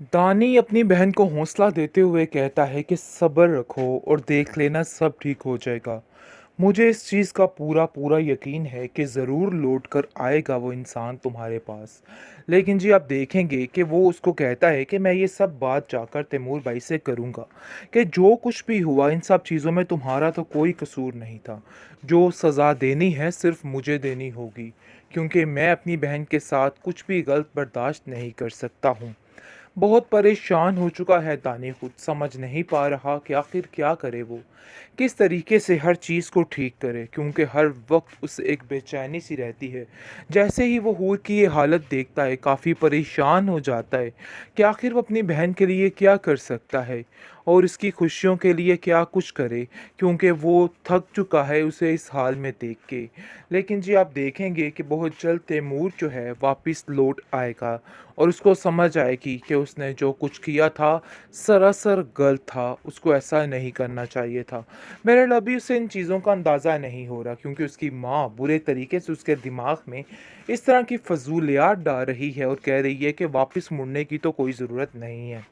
दानी अपनी बहन को हौसला देते हुए कहता है कि सब्र रखो और देख लेना सब ठीक हो जाएगा। मुझे इस चीज़ का पूरा पूरा यकीन है कि ज़रूर लौट कर आएगा वो इंसान तुम्हारे पास। लेकिन जी आप देखेंगे कि वो उसको कहता है कि मैं ये सब बात जाकर तैमूर भाई से करूँगा कि जो कुछ भी हुआ इन सब चीज़ों में तुम्हारा तो कोई कसूर नहीं था। जो सज़ा देनी है सिर्फ मुझे देनी होगी, क्योंकि मैं अपनी बहन के साथ कुछ भी गलत बर्दाश्त नहीं कर सकता हूँ। बहुत परेशान हो चुका है दानी, खुद समझ नहीं पा रहा कि आखिर क्या करे वो, किस तरीके से हर चीज़ को ठीक करे, क्योंकि हर वक्त उसे एक बेचैनी सी रहती है। जैसे ही वो हूर की ये हालत देखता है काफ़ी परेशान हो जाता है कि आखिर वो अपनी बहन के लिए क्या कर सकता है और इसकी खुशियों के लिए क्या कुछ करे, क्योंकि वो थक चुका है उसे इस हाल में देख के। लेकिन जी आप देखेंगे कि बहुत जल्द तैमूर जो है वापस लौट आएगा और उसको समझ आएगी कि उसने जो कुछ किया था सरासर गलत था, उसको ऐसा नहीं करना चाहिए था। मेरे लिए अभी उसे इन चीज़ों का अंदाज़ा नहीं हो रहा, क्योंकि उसकी माँ बुरे तरीके से उसके दिमाग में इस तरह की फजूलियात डाल रही है और कह रही है कि वापस मुड़ने की तो कोई ज़रूरत नहीं है,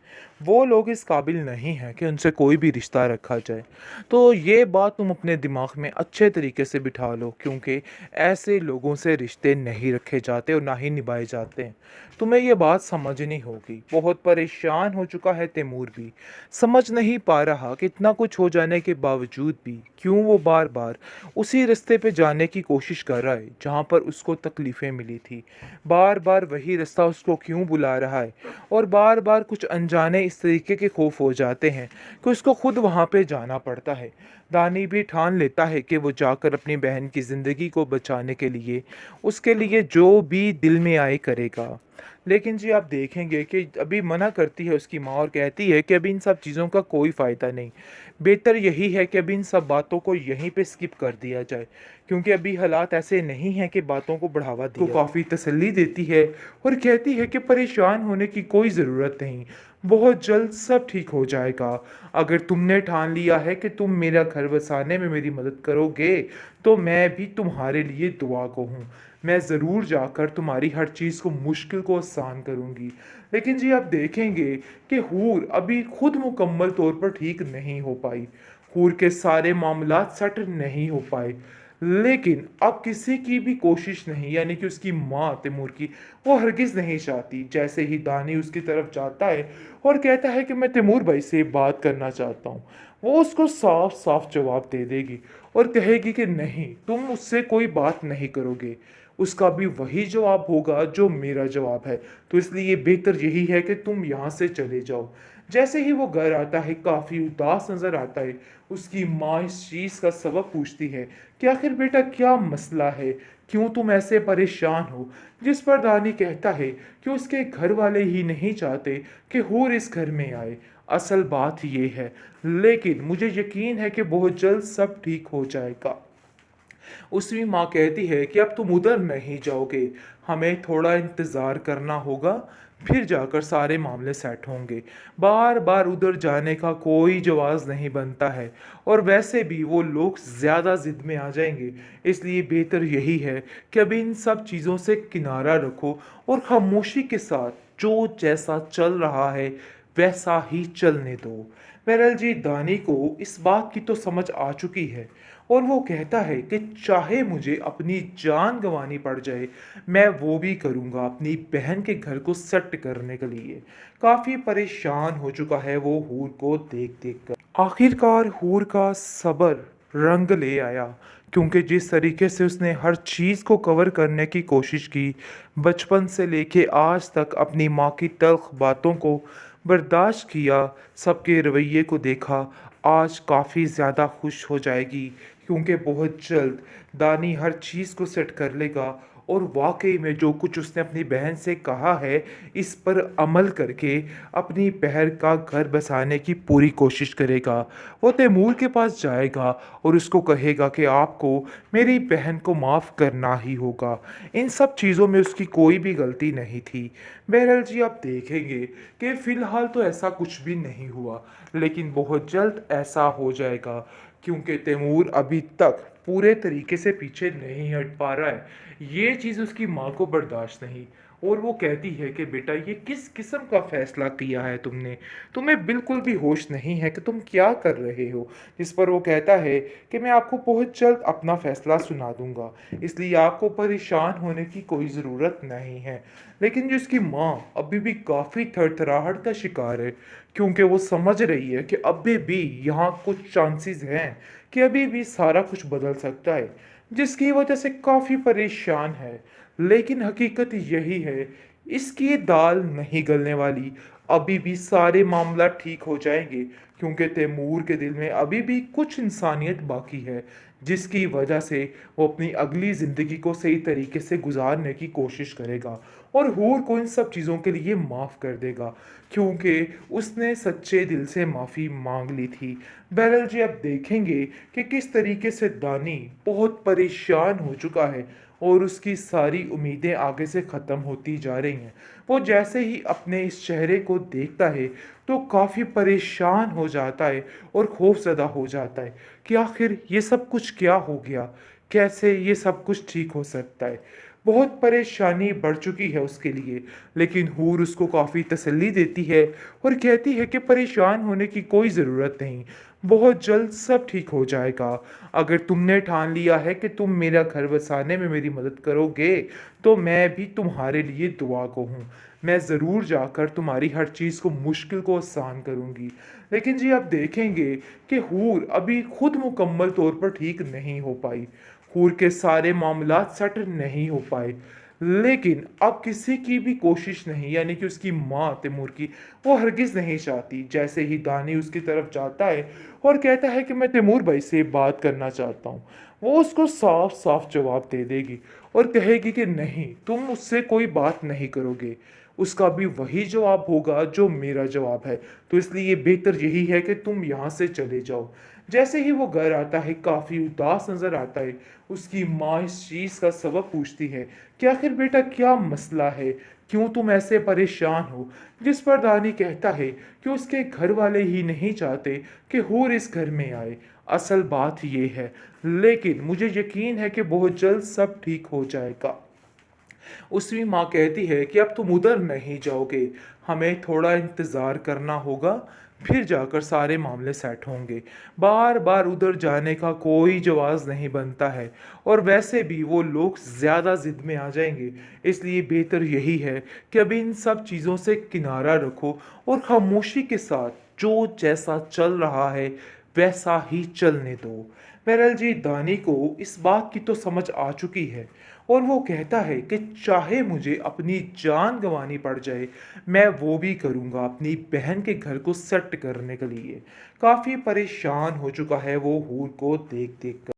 वो लोग इस काबिल नहीं हैं कि उनसे कोई भी रिश्ता रखा जाए। तो ये बात तुम अपने दिमाग में अच्छे तरीके से बिठा लो, क्योंकि ऐसे लोगों से रिश्ते नहीं रखे जाते और ना ही निभाए जाते हैं। तुम्हें ये बात समझनी होगी। बहुत परेशान हो चुका है तैमूर भी, समझ नहीं पा रहा कि इतना कुछ हो जाने के बावजूद भी क्यों वो बार बार उसी रास्ते पे जाने की कोशिश कर रहा है जहाँ पर उसको तकलीफ़ें मिली थी। बार बार वही रास्ता उसको क्यों बुला रहा है और बार बार कुछ अनजाने इस तरीके के खौफ हो जाते हैं कि उसको खुद वहाँ पे जाना पड़ता है। दानी भी ठान लेता है कि वो जाकर अपनी बहन की ज़िंदगी को बचाने के लिए उसके लिए जो भी दिल में आए करेगा। लेकिन जी आप देखेंगे कि अभी मना करती है उसकी माँ और कहती है कि अभी इन सब चीज़ों का कोई फ़ायदा नहीं। बेहतर यही है कि अभी इन सब बातों को यहीं पे स्किप कर दिया जाए, क्योंकि अभी हालात ऐसे नहीं हैं कि बातों को बढ़ावा दिया को काफ़ी तसल्ली देती है और कहती है कि परेशान होने की कोई ज़रूरत नहीं, बहुत जल्द सब ठीक हो जाएगा। अगर तुमने ठान लिया है कि तुम मेरा घर बसाने में मेरी मदद करोगे, तो मैं भी तुम्हारे लिए दुआ को हूँ। मैं ज़रूर जाकर तुम्हारी हर चीज़ को मुश्किल को आसान करूँगी। लेकिन जी आप देखेंगे कि हूर अभी खुद मुकम्मल तौर पर ठीक नहीं हो पाई। हूर के सारे मामलात सेट नहीं हो पाए। लेकिन अब किसी की भी कोशिश नहीं, यानी कि उसकी माँ तैमूर की, वो हरगिज़ नहीं चाहती। जैसे ही दानी उसकी तरफ जाता है और कहता है कि मैं तैमूर भाई से बात करना चाहता हूँ, वो उसको साफ साफ जवाब दे देगी और कहेगी कि नहीं, तुम उससे कोई बात नहीं करोगे। उसका भी वही जवाब होगा जो मेरा जवाब है, तो इसलिए बेहतर यही है कि तुम यहाँ से चले जाओ। जैसे ही वो घर आता है काफ़ी उदास नज़र आता है। उसकी माँ इस चीज़ का सबब पूछती है कि आखिर बेटा क्या मसला है, क्यों तुम ऐसे परेशान हो। जिस पर दानी कहता है कि उसके घर वाले ही नहीं चाहते कि हूर इस घर में आए। असल बात ये है, लेकिन मुझे यकीन है कि बहुत जल्द सब ठीक हो जाएगा। उसकी माँ कहती है कि अब तुम उधर नहीं जाओगे, हमें थोड़ा इंतज़ार करना होगा, फिर जाकर सारे मामले सेट होंगे। बार बार उधर जाने का कोई जवाज़ नहीं बनता है और वैसे भी वो लोग ज़्यादा ज़िद में आ जाएंगे। इसलिए बेहतर यही है कि अभी इन सब चीज़ों से किनारा रखो और खामोशी के साथ जो जैसा चल रहा है वैसा ही चलने दो। बहरहाल जी दानी को इस बात की तो समझ आ चुकी है और वो कहता है कि चाहे मुझे अपनी जान गंवानी पड़ जाए, मैं वो भी करूँगा अपनी बहन के घर को सेट करने के लिए। काफ़ी परेशान हो चुका है वो हूर को देख देख कर। आखिरकार हूर का सब्र रंग ले आया, क्योंकि जिस तरीके से उसने हर चीज़ को कवर करने की कोशिश की, बचपन से लेके आज तक अपनी माँ की तल्ख बातों को बर्दाश्त किया, सबके रवैये को देखा, आज काफ़ी ज़्यादा खुश हो जाएगी, क्योंकि बहुत जल्द दानी हर चीज़ को सेट कर लेगा और वाकई में जो कुछ उसने अपनी बहन से कहा है इस पर अमल करके अपनी बहन का घर बसाने की पूरी कोशिश करेगा। वो तैमूर के पास जाएगा और उसको कहेगा कि आपको मेरी बहन को माफ़ करना ही होगा, इन सब चीज़ों में उसकी कोई भी गलती नहीं थी। बहरहाल जी आप देखेंगे कि फ़िलहाल तो ऐसा कुछ भी नहीं हुआ, लेकिन बहुत जल्द ऐसा हो जाएगा, क्योंकि तैमूर अभी तक पूरे तरीके से पीछे नहीं हट पा रहा है। ये चीज़ उसकी माँ को बर्दाश्त नहीं, और वो कहती है कि बेटा ये किस किस्म का फ़ैसला किया है तुमने? तुम्हें बिल्कुल भी होश नहीं है कि तुम क्या कर रहे हो? जिस पर वो कहता है कि मैं आपको बहुत जल्द अपना फ़ैसला सुना दूँगा, इसलिए आपको परेशान होने की कोई ज़रूरत नहीं है। लेकिन जो उसकी माँ अभी भी काफ़ी थरथराहट का शिकार है, क्योंकि वो समझ रही है कि अभी भी यहाँ कुछ चांसेस हैं कि अभी भी सारा कुछ बदल सकता है, जिसकी वजह से काफ़ी परेशान है। लेकिन हकीकत यही है, इसकी दाल नहीं गलने वाली। अभी भी सारे मामला ठीक हो जाएँगे, क्योंकि तैमूर के दिल में अभी भी कुछ इंसानियत बाकी है, जिसकी वजह से वो अपनी अगली ज़िंदगी को सही तरीके से गुज़ारने की कोशिश करेगा और हूर को इन सब चीज़ों के लिए माफ़ कर देगा, क्योंकि उसने सच्चे दिल से माफ़ी माँग ली थी। बहरहाल जी, अब देखेंगे कि किस तरीके से दानी बहुत परेशान हो चुका है और उसकी सारी उम्मीदें आगे से ख़त्म होती जा रही हैं। वो जैसे ही अपने इस चेहरे को देखता है, तो काफ़ी परेशान हो जाता है और खौफ़ज़दा हो जाता है कि आखिर ये सब कुछ क्या हो गया? कैसे ये सब कुछ ठीक हो सकता है? बहुत परेशानी बढ़ चुकी है उसके लिए, लेकिन हूर उसको काफ़ी तसल्ली देती है और कहती है कि परेशान होने की कोई ज़रूरत नहीं, बहुत जल्द सब ठीक हो जाएगा। अगर तुमने ठान लिया है कि तुम मेरा घर बसाने में मेरी मदद करोगे, तो मैं भी तुम्हारे लिए दुआ को हूँ। मैं ज़रूर जाकर तुम्हारी हर चीज़ को मुश्किल को आसान करूँगी। लेकिन जी, आप देखेंगे कि हूर अभी खुद मुकम्मल तौर पर ठीक नहीं हो पाई। हूर के सारे मामलात सेटल नहीं हो पाए। लेकिन अब किसी की भी कोशिश नहीं, यानी कि उसकी माँ तैमूर की, वो हरगिज़ नहीं चाहती। जैसे ही दानी उसकी तरफ जाता है और कहता है कि मैं तैमूर भाई से बात करना चाहता हूँ, वो उसको साफ-साफ जवाब दे देगी और कहेगी कि नहीं, तुम मुझसे कोई बात नहीं करोगे। उसका भी वही जवाब होगा जो मेरा जवाब है, तो इसलिए बेहतर यही है कि तुम यहाँ से चले जाओ। जैसे ही वो घर आता है, काफ़ी उदास नज़र आता है। उसकी माँ इस चीज़ का सबब पूछती है कि आखिर बेटा क्या मसला है? क्यों तुम ऐसे परेशान हो? जिस पर दानी कहता है कि उसके घर वाले ही नहीं चाहते कि हूर इस घर में आए। असल बात ये है, लेकिन मुझे यकीन है कि बहुत जल्द सब ठीक हो जाएगा। उसकी माँ कहती है कि अब तुम उधर नहीं जाओगे, हमें थोड़ा इंतज़ार करना होगा, फिर जाकर सारे मामले सेट होंगे। बार-बार उधर जाने का कोई जवाज़ नहीं बनता है और वैसे भी वो लोग ज़्यादा ज़िद में आ जाएँगे, इसलिए बेहतर यही है कि अभी इन सब चीज़ों से किनारा रखो और खामोशी के साथ जो जैसा चल रहा है, वैसा ही चलने दो। बहरहाल जी, दानी को इस बात की तो समझ आ चुकी है और वो कहता है कि चाहे मुझे अपनी जान गंवानी पड़ जाए, मैं वो भी करूँगा अपनी बहन के घर को सेट करने के लिए। काफ़ी परेशान हो चुका है वो हूर को देख-देख कर।